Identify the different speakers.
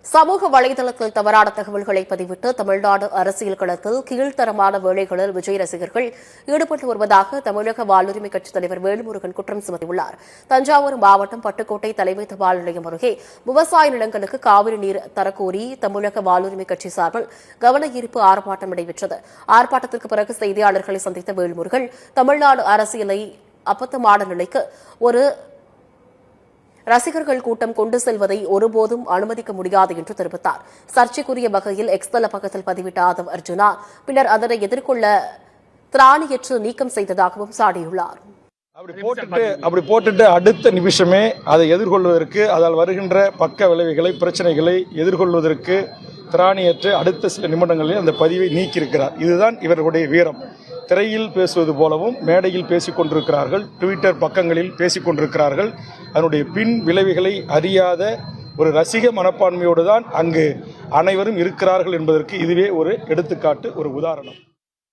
Speaker 1: சமூக வலைதளத்தில் தவறான தகவல்களை பதிவிட்டு தமிழ்நாடு அரசியல் களத்தில் கீழ்த்தரமான வேலைகளில் விஜய் ரசிகர்கள் ஈடுபட்டு வருவதாக தமிழக வாழ்வுரிமை கட்சித் தலைவர் வேல்முருகன் குற்றம் சுமத்தியுள்ளார். தஞ்சாவூர் மாவட்டம் பட்டுக்கோட்டை தலைமை தபால் நிலையம் அருகே விவசாய நிலங்களுக்கு காவிரி நீர் தரக்கோரி தமிழக வாழ்வுரிமை கட்சி சார்பில் கவன ஈர்ப்பு ஆர்ப்பாட்டம் நடைபெற்றது. ஆர்ப்பாட்டத்திற்கு பிறகு செய்தியாளர்களை சந்தித்த வேல்முருகன் தமிழ்நாடு அரசியலை அபத்தமான நிலைக்கு ஒரு ரசிகர்கள் கூட்டம் கொண்டு செல்வதை ஒருபோதும் அனுமதிக்க முடியாது என்று தெரிவித்தார். சர்ச்சைக்குரிய வகையில் எக்ஸ் தள பக்கத்தில் பதிவிட்ட ஆதவ் அர்ஜுனா பின்னர் அதனை எதிர்கொள்ள திராணியற்று நீக்கம் செய்ததாகவும் சாடியுள்ளார்.
Speaker 2: அப்படி போட்டுட்டு அடுத்த நிமிஷமே அதை எதிர்கொள்வதற்கு அதால் வருகின்ற பக்க விளைவுகளை பிரச்சனைகளை எதிர்கொள்வதற்கு திராணியற்று அடுத்த சில நிமிடங்களில் அந்த பதிவை நீக்கியிருக்கிறார். இதுதான் இவர்களுடைய வீரம். திரையில் பேசுவது போலவும் மேடையில் பேசிக் கொண்டிருக்கிறார்கள், ட்விட்டர் பக்கங்களில் பேசிக் கொண்டிருக்கிறார்கள். அதனுடைய பின் விளைவுகளை அறியாத ஒரு ரசிக மனப்பான்மையோடு தான் அங்கு அனைவரும் இருக்கிறார்கள் என்பதற்கு இதுவே ஒரு எடுத்துக்காட்டு, ஒரு உதாரணம்.